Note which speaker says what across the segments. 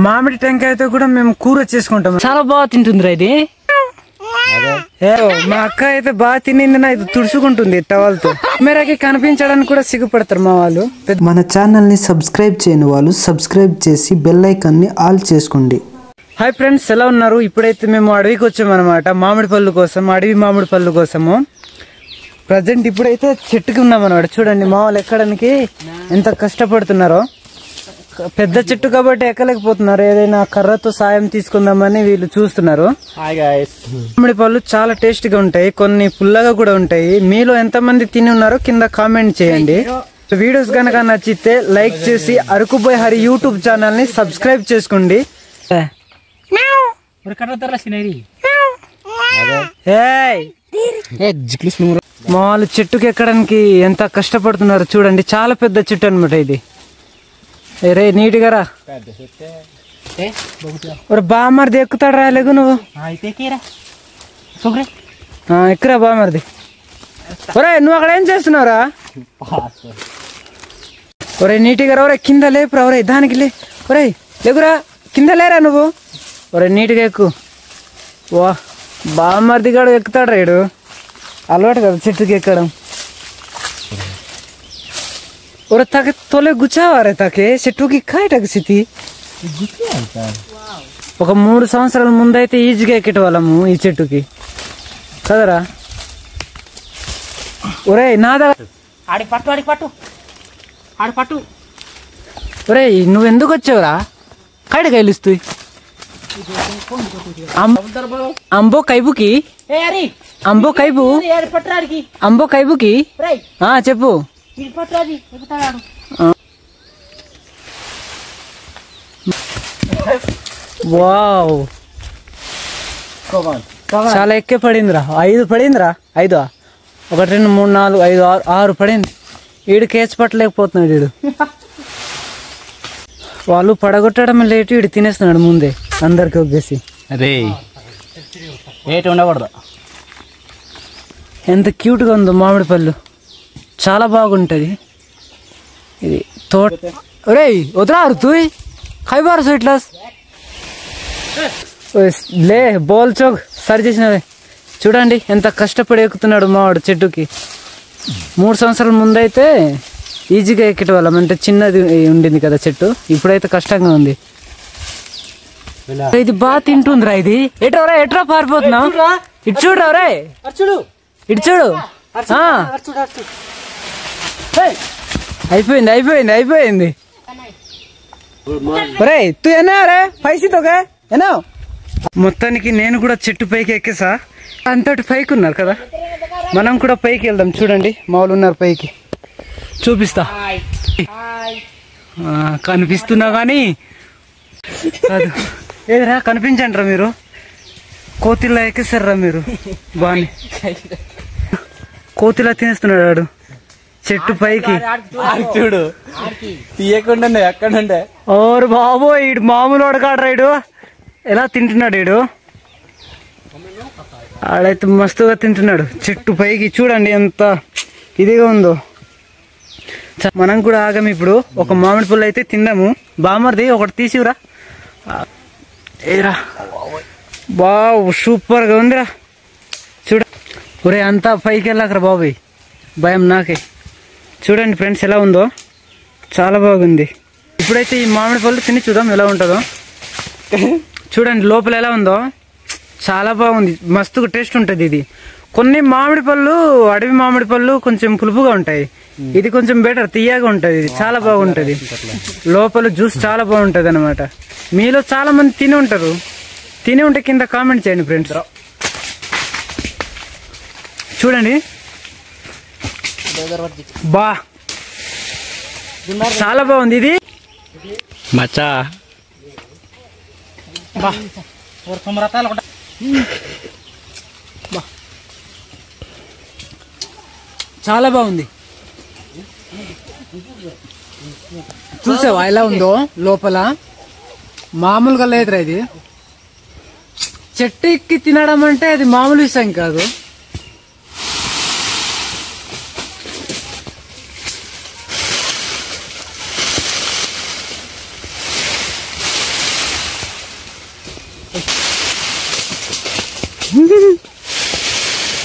Speaker 1: మామిడి టెంకాయతో కూడా మేము కూర చేసుకుంటాం. చాలా బాగా తింటుందిరా ఇది. మా అక్క అయితే బాగా తినింది, నా ఇది తుడుచుకుంటుంది టవల్తో. కెమెరాకి కనిపించడానికి కూడా సిగ్గుపడతారు మా వాళ్ళు.
Speaker 2: మన ఛానల్ ని సబ్స్క్రైబ్ చేయని వాళ్ళు సబ్స్క్రైబ్ చేసి బెల్ ఐకాన్ ని ఆల్ చేసుకోండి.
Speaker 1: హాయ్ ఫ్రెండ్స్, ఎలా ఉన్నారు? ఇప్పుడైతే మేము అడవికి వచ్చామన్నమాట, మామిడి పళ్ళు కోసం, అడవి మామిడి పళ్ళు కోసము. ప్రజెంట్ ఇప్పుడైతే చెట్టుకి ఉన్నామన్నమాట. చూడండి మా వాళ్ళు ఎక్కడానికి ఎంత కష్టపడుతున్నారో. పెద్ద చెట్టు కాబట్టి ఎక్కలేకపోతున్నారు, ఏదైనా కర్రతో సాయం తీసుకుందామని వీళ్ళు చూస్తున్నారు. మామిడి పళ్ళు చాలా టేస్ట్ గా ఉంటాయి, కొన్ని పుల్లగా కూడా ఉంటాయి. మీలో ఎంతమంది తిని ఉన్నారో కింద కామెంట్ చేయండి. వీడియోస్ గనక నచ్చితే లైక్ చేసి అరకుబోయ్ హరి యూట్యూబ్ ఛానల్ ని సబ్స్క్రైబ్ చేసుకోండి. మా వాళ్ళు చెట్టుకి ఎక్కడానికి ఎంత కష్టపడుతున్నారు చూడండి. చాలా పెద్ద చెట్టు అనమాట ఇది. రే నీట్గా రా. బామర్ది ఎక్కుతాడు రాలేగు నువ్వు. ఎక్కురా బామర్ది. ఒరే నువ్వు అక్కడ ఏం చేస్తున్నావురా? ఒరే నీట్గా రా. ఒరే కింద లేపురా. ఒరే దానికి లే. ఒరే లేకురా, కింద లేరా నువ్వు. ఒరే నీట్గా ఎక్కు. వా బామర్ది గాడు ఎక్కుతాడు రేడు. అలవాటు కదా చెట్టుకి ఎక్కడం. और ताके तोले गुचावारे ताके చెట్టుకి కాయటకి సితి ఒక 3 సంవత్సరాల ముందు అయితే ఈజీగా ఎక్కేటవాళ్ళము ఈ చెట్టుకి కదరా. ఒరే నాదా
Speaker 3: ఆడి పట్టు ఆడి పట్టు ఆడి పట్టు.
Speaker 1: ఒరే నువ్వు ఎందుకు వచ్చావురా? కాయటకాయలు ఇస్తూ అంబో కైబుకి అంబో కైబు అంబో కైబుకి చెప్పు. వావ్ చాలా ఎక్కే పడిందిరా. 5 పడిందిరా. 5 1 2 3 4 5 6 పడింది. వీడు కేసు పట్టలేకపోతున్నాడు వీడు. వాళ్ళు పడగొట్టడం లేటు, వీడు తినేస్తున్నాడు ముందే అందరికి ఒగ్గేసి.
Speaker 3: అరే ఏటి ఉండకూడదు.
Speaker 1: ఎంత క్యూట్గా ఉందో మామిడి పళ్ళు, చాలా బాగుంటుంది ఇది తోట. ఒరే వదరా తూ ఖైబార్ స్వీట్లస్ లే బోల్ చోక్ సరి చేసినవే. చూడండి ఎంత కష్టపడి ఎక్కుతున్నాడు మావాడు చెట్టుకి. 3 సంవత్సరాల ముందైతే ఈజీగా ఎక్కేట వాళ్ళం, అంటే చిన్నది ఉండింది కదా చెట్టు. ఇప్పుడైతే కష్టంగా ఉంది. ఇది బాగా తింటుందిరా ఇది. ఎట్రా ఎట్రా పారిపోతున్నావు? ఇటు చూడరా రే, ఇటు చూడు. అయిపోయింది అయిపోయింది అయిపోయింది. ఒరే తూ ఎన్నా రే పైసీతోగా ఎన్నా. మొత్తానికి నేను కూడా చెట్టు పైకి ఎక్కేసా. అంతటి పైకి ఉన్నారు కదా, మనం కూడా పైకి వెళ్దాం. చూడండి మామూలు ఉన్నారు పైకి, చూపిస్తా. కనిపిస్తున్నా కానీ ఏదిరా కనిపించండి రా మీరు. కోతిలా ఎక్కేసారా మీరు. బాగా కోతిలా తినేస్తున్నాడు వాడు చెట్టు పైకి.
Speaker 3: చూడు తీయకుండా ఎక్కడుండే.
Speaker 1: ఓరు బాబో ఈడు మామూలు వాడకాడు ఈడు. ఎలా తింటున్నాడు ఈడు. ఆడైతే మస్తుగా తింటున్నాడు చెట్టు పైకి. చూడండి ఎంత ఇదిగా ఉందో. మనం కూడా ఆగం ఇప్పుడు. ఒక మామిడి పుల్ల అయితే తిందాము. బామర్ది ఒకటి తీసిరా. ఏరా బావు సూపర్ గా ఉందిరా. చూడ ఒరే అంతా పైకి వెళ్ళాకరా బాబాయ్, భయం నాకే. చూడండి ఫ్రెండ్స్ ఎలా ఉందో, చాలా బాగుంది. ఇప్పుడైతే ఈ మామిడి పళ్ళు తిని చూద్దాం ఎలా ఉంటుందో. చూడండి లోపల ఎలా ఉందో, చాలా బాగుంది. మస్తుగా టేస్ట్ ఉంటుంది ఇది. కొన్ని మామిడి పళ్ళు అడవి మామిడి పళ్ళు కొంచెం పులుపుగా ఉంటాయి, ఇది కొంచెం బెటర్ తీయగా ఉంటుంది. ఇది చాలా బాగుంటుంది. లోపల జ్యూస్ చాలా బాగుంటుంది అనమాట. మీలో చాలా మంది తిని ఉంటారు. తిని ఉంటే కింద కామెంట్ చేయండి ఫ్రెండ్స్. చూడండి బా చాలా బాగుంది ఇది.
Speaker 3: మచ్చా
Speaker 1: చాలా బాగుంది. చూసావా ఎలా ఉందో లోపల? మామూలుగా లేదురా ఇది. చెట్టు ఎక్కి తినడం అంటే అది మామూలు విషయం కాదు.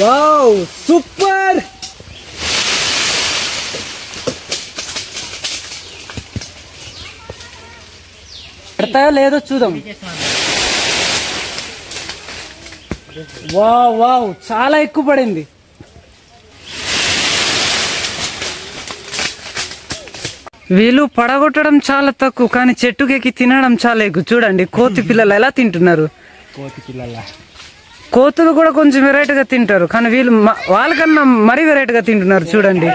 Speaker 1: Wow super. పడతాయో లేదో చూద్దాం. వావ్ వావ్ చాలా ఎక్కువ పడింది. వీళ్ళు పడగొట్టడం చాలా తక్కువ, కానీ చెట్టుకెక్కి తినడం చాలా ఎక్కువ. చూడండి కోతి పిల్లలు ఎలా తింటున్నారు. కోతులు కూడా కొంచెం వెరైటీగా తింటారు, కానీ వీళ్ళు వాళ్ళకన్నా మరీ వెరైటీగా తింటున్నారు. చూడండి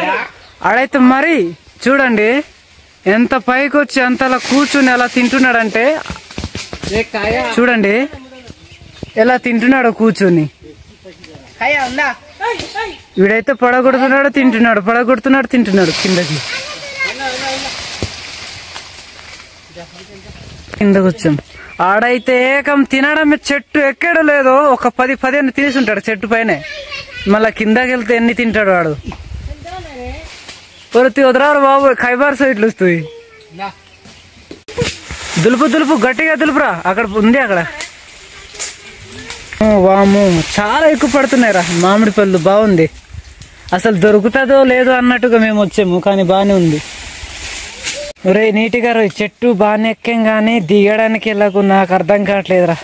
Speaker 1: ఆడైతే మరీ చూడండి ఎంత పైకి వచ్చి అంతలా కూర్చుని ఎలా తింటున్నాడంటే, చూడండి ఎలా తింటున్నాడో కూర్చొని. వీడైతే పడగొడుతున్నాడు తింటున్నాడు, పడగొడుతున్నాడు తింటున్నాడు. కిందకు వచ్చాం. ఆడైతే ఏకం తినడమే, చెట్టు ఎక్కడో లేదో ఒక 10-15 తీసుంటాడు చెట్టు పైనే. మళ్ళా కిందకి వెళ్తే ఎన్ని తింటాడు వాడు. ప్రతి వదరారు బాబు, ఖైబార్ సైడ్లు వస్తుంది. దులుపు దులుపు గట్టిగా దులుపురా, అక్కడ ఉంది అక్కడ. వాము చాలా ఎక్కువ పడుతున్నాయిరా మామిడి పళ్ళు. బాగుంది, అసలు దొరుకుతుందో లేదో అన్నట్టుగా మేము వచ్చాము, కానీ బాగానే ఉంది. ఒరే నీటిగా రోయ్, చెట్టు బాగానే ఎక్కాం కానీ దిగడానికి వెళ్ళకు, నాకు అర్థం కావట్లేదురా.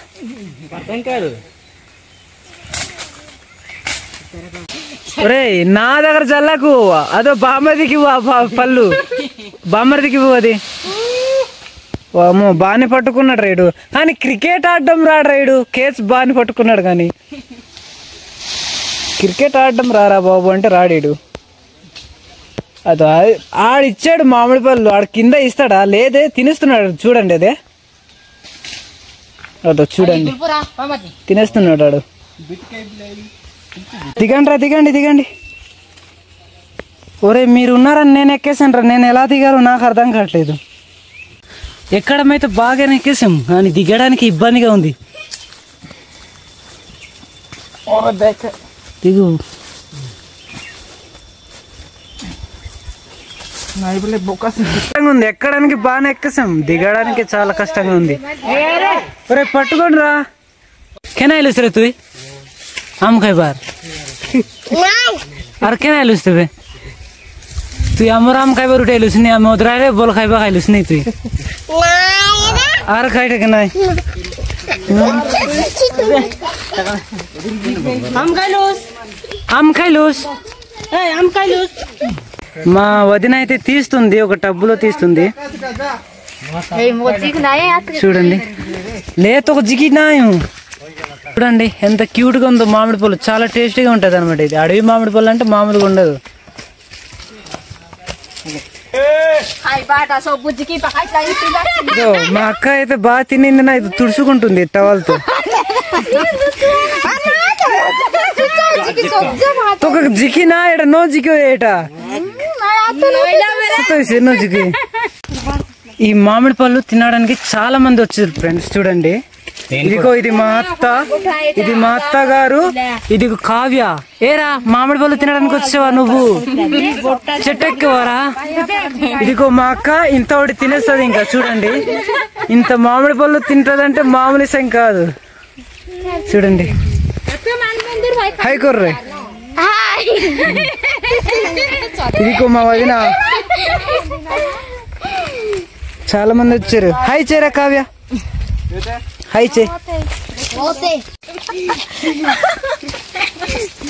Speaker 1: ఒరే నా దగ్గర చల్లకు, అదో బామ్మర్దికి పళ్ళు, బామ్మర్దికి అది. వామో బాగానే పట్టుకున్నాడు రైడు, కానీ క్రికెట్ ఆడడం రాడు రైడు. కేచ్ బాగానే పట్టుకున్నాడు, కానీ క్రికెట్ ఆడడం రారా బాబు అంటే రాడీడు. అదో ఆడిచ్చాడు మామిడి పళ్ళు, ఆడు కింద ఇస్తాడా లేదే తినేస్తున్నాడు. చూడండి అదే, అదో చూడండి తినేస్తున్నాడు ఆడు. దిగండి రా, దిగండి దిగండి. ఒరే మీరు ఉన్నారని నేను ఎక్కేసాను రా, నేను ఎలా దిగాలో నాకు అర్థం కావట్లేదు. ఎక్కడమైతే బాగానే ఎక్కేసాం, కానీ దిగడానికి ఇబ్బందిగా ఉంది. దిగు ఉంది. ఎక్కడానికి బాగానే ఎక్కేసాం, దిగడానికి చాలా కష్టంగా ఉంది. ఒరే పట్టుకోండి రా. కెనా వెళ్ళొచ్చు తు आम खाई बार और क्या आलूस तबे तू आमर आम खाई बार उठे आलूस नहीं आम उधर रे बोल खाई बा खाइलूस नहीं तू और खाई टे नहीं आम खाइलूस మా వదిన అయితే తీస్తుంది, ఒక టబ్బులో తీస్తుంది. చూడండి లేత ఒక జిగినాయం. చూడండి ఎంత క్యూట్ గా ఉందో మామిడి పళ్ళు, చాలా టేస్టీగా ఉంటది అనమాట. ఇది అడవి మామిడి పళ్ళు అంటే మామూలుగా ఉండదు. మా అక్క అయితే బాగా తినింది, నా ఇది తుడుచుకుంటుంది టవల్తో. జికినా ఎట నో జికి ఏట ఈ మామిడి పళ్ళు తినడానికి చాలా మంది వచ్చారు ఫ్రెండ్స్. చూడండి ఇదిగో ఇది మా అత్త, ఇది మా అత్త గారు, ఇది కావ్య. ఏరా మామిడి పళ్ళు తినడానికి వచ్చావా నువ్వు? చెట్టు ఎక్కవారా? ఇదిగో మా అక్క ఇంత ఒకటి తినేస్తుంది. ఇంకా చూడండి ఇంత మామిడి పళ్ళు తింటదంటే మామూలు విషయం కాదు. చూడండి హై కొర్రే, ఇదిగో మా వదిన, చాలా మంది వచ్చారు. హై చేరా కావ్య, హై చే.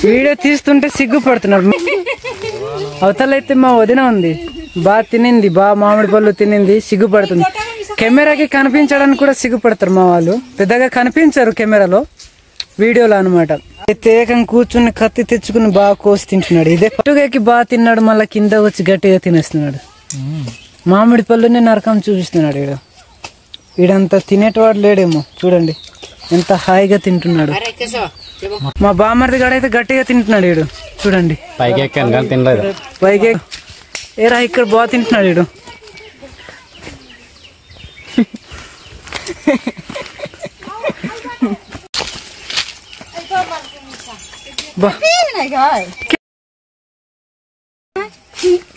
Speaker 1: వీడియో తీస్తుంటే సిగ్గుపడుతున్నారు. అవతలైతే మా వదిన ఉంది, బాగా తినింది, బాగా మామిడి పళ్ళు తినింది, సిగ్గుపడుతుంది. కెమెరాకి కనిపించడానికి కూడా సిగ్గుపడతారు మా వాళ్ళు, పెద్దగా కనిపించారు కెమెరాలో, వీడియోలో అనమాట. అయితే ఏకం కూర్చుని కత్తి తెచ్చుకుని బాగా కోసి తింటున్నాడు. ఇదే పట్టుగాకి బాగా తిన్నాడు, మళ్ళీ కింద వచ్చి గట్టిగా తినేస్తున్నాడు. మామిడి పళ్ళుని నరకం చూపిస్తున్నాడు. వీడంతా తినేటవాడు లేడేమో. చూడండి ఎంత హాయిగా తింటున్నాడు. మా బామ్మర్ది గడైతే గట్టిగా తింటున్నాడు. వీడు చూడండి పైకి ఏరా ఇక్కడ బాగా తింటున్నాడు వీడు.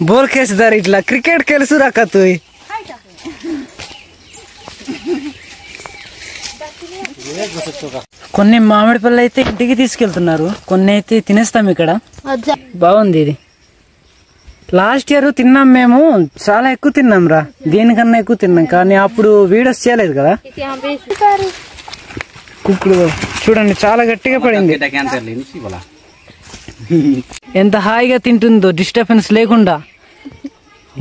Speaker 1: బోల్ కేసుదారు ఇట్లా క్రికెట్ కెలుసు రాకతు కొన్ని మామిడి పళ్ళు అయితే ఇంటికి తీసుకెళ్తున్నారు, కొన్ని అయితే తినేస్తాం ఇక్కడ. బాగుంది ఇది. లాస్ట్ ఇయర్ తిన్నాం మేము, చాలా ఎక్కువ తిన్నాం రా, దీనికన్నా ఎక్కువ తిన్నాం. కానీ అప్పుడు వీడియోస్ చేయలేదు కదా. కుక్కుడు చూడండి చాలా గట్టిగా పడింది. ఎంత హాయిగా తింటుందో డిస్టర్బెన్స్ లేకుండా.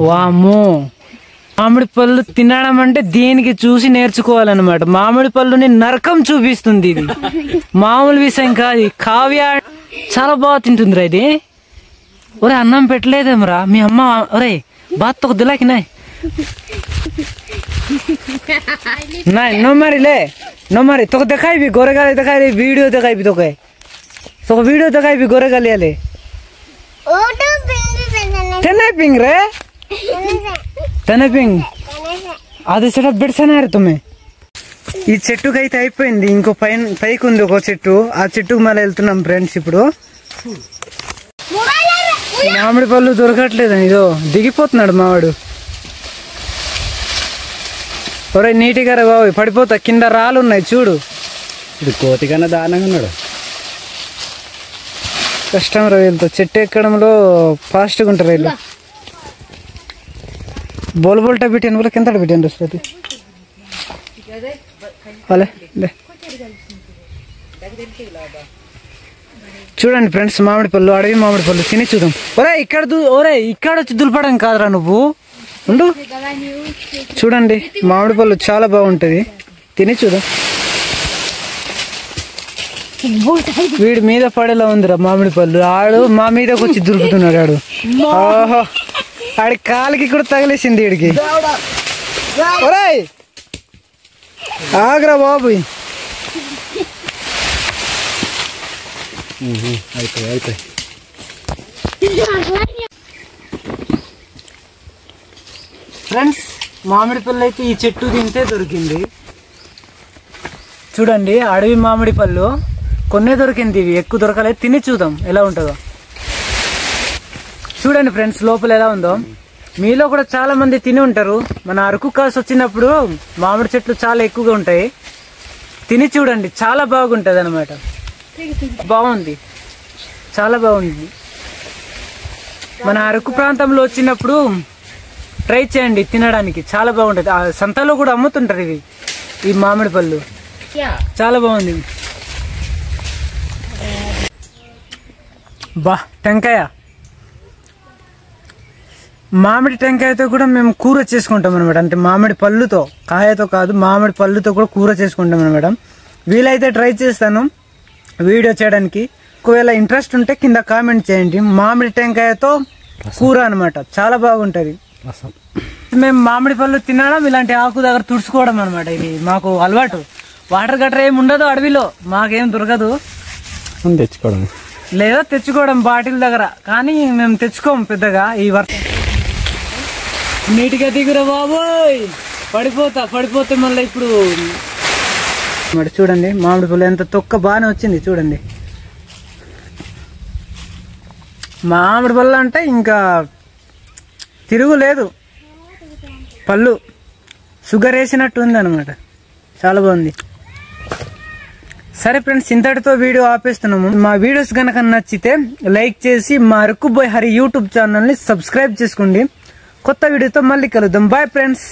Speaker 1: వామ్మో, మామిడి పళ్ళు తినడం అంటే దీనికి చూసి నేర్చుకోవాలన్నమాట. మామిడి పళ్ళుని నరకం చూపిస్తుంది ఇది, మామూలు విషయం కాదు. కావ్య చాలా బాగా తింటుందిరా ఇది. ఒరే అన్నం పెట్టలేదేమరా మీ అమ్మ? ఒరే బాత్ తొక్క దిలాకి నాయ్ नो मारी ले नो मारी तो दिखाई भी गोरे गाले दिखाई रे वीडियो दिखाई भी तो कहे तो वीडियो दिखाई भी गोरे गाले ले तने पिंग रे तने पिंग అది సెట బిడ్సనారు తుమ్మే. ఈ చెట్టుకి అయితే అయిపోయింది, ఇంకో పైకి ఉంది ఒక చెట్టు, ఆ చెట్టుకు మళ్ళీ వెళ్తున్నాం ఫ్రెండ్స్. ఇప్పుడు మామిడి పళ్ళు దొరకట్లేదు, ఇదో దిగిపోతున్నాడు మావాడు. ఒరే నీటిగా రా బాబు, పడిపోతా, కింద రాళ్ళు ఉన్నాయి చూడు.
Speaker 3: ఇది కోతి కన్నా దారుణంగా ఉన్నాడు.
Speaker 1: కష్టం రా వీళ్ళతో, చెట్టు ఎక్కడంలో ఫాస్ట్గా ఉంటారు వీళ్ళు. बोल बोलटा बिटियान बोला किंता बिटियान रस्ते वाले दे చూడండి ఫ్రెండ్స్, మామిడి పళ్ళు, అడవి మామిడి పళ్ళు తిని చూద్దాం. ఒరే ఇక్కడ వచ్చి దులపడం కాదురా నువ్వు, ఉండు. చూడండి మామిడి పళ్ళు చాలా బాగుంటది, తిని చూద్దాం. వీడి మీద పడేలా ఉందిరా మామిడి పళ్ళు. ఆడు మా మీదకి వచ్చి దులుపుతున్నాడు ఆడు. ఓహో, ఆడి కాలికి కూడా తగిలేసింది వీడికి. ఒరే ఆగ్రా బాబు. ఫ్రెండ్స్ మామిడి పళ్ళు అయితే ఈ చెట్టు తింటే దొరికింది. చూడండి అడవి మామిడి పళ్ళు కొన్నే దొరికింది, ఇవి ఎక్కువ దొరకలేదు. తిని చూద్దాం ఎలా ఉంటుందో. చూడండి ఫ్రెండ్స్ లోపల ఎలా ఉందో. మీలో కూడా చాలా మంది తిని ఉంటారు. మన అరకు కాసు వచ్చినప్పుడు మామిడి చెట్లు చాలా ఎక్కువగా ఉంటాయి, తిని చూడండి, చాలా బాగుంటది అనమాట. బాగుంది, చాలా బాగుంది. మన అరకు ప్రాంతంలో వచ్చినప్పుడు ట్రై చేయండి తినడానికి, చాలా బాగుంటది. ఆ సంతలో కూడా అమ్ముతుంటారు ఇవి, ఈ మామిడి పళ్ళు. చాలా బాగుంది. బా టెంకాయ, మామిడి టెంకాయతో కూడా మేము కూర చేసుకుంటాం అనమాట. అంటే మామిడి పళ్ళుతో, కాయతో కాదు, మామిడి పళ్ళుతో కూడా కూర చేసుకుంటాం అనమాట. వీలైతే ట్రై చేస్తాను వీడియో చేయడానికి. ఒకవేళ ఇంట్రెస్ట్ ఉంటే కింద కామెంట్ చేయండి. మామిడి టెంకాయతో కూర అనమాట, చాలా బాగుంటది. మేము మామిడి పళ్ళు తినడం, ఇలాంటి ఆకు దగ్గర తుడుచుకోవడం అనమాట. ఇది మాకు అలవాటు. వాటర్ గట్రా ఏమి ఉండదు అడవిలో, మాకేం దొరకదు.
Speaker 3: తెచ్చుకోవడం
Speaker 1: లేదా తెచ్చుకోవడం బాటిల్ దగ్గర, కానీ మేము తెచ్చుకోము పెద్దగా. ఈ వర్షం నీట్గా దిగురా బాబోయ్, పడిపోతే మళ్ళీ ఇప్పుడు మరి చూడండి మామిడి పళ్ళు ఎంత తొక్క బాగానే వచ్చింది. చూడండి మామిడి పళ్ళు అంటే ఇంకా తిరుగులేదు, పళ్ళు షుగర్ వేసినట్టు ఉంది అనమాట, చాలా బాగుంది. సరే ఫ్రెండ్స్, ఇంతటితో వీడియో ఆపేస్తున్నాము. మా వీడియోస్ కనుక నచ్చితే లైక్ చేసి మా Araku boy Hari YouTube channel ని సబ్స్క్రైబ్ చేసుకోండి. కొత్త వీడియోతో మళ్ళీ కలుద్దాం. Bye friends.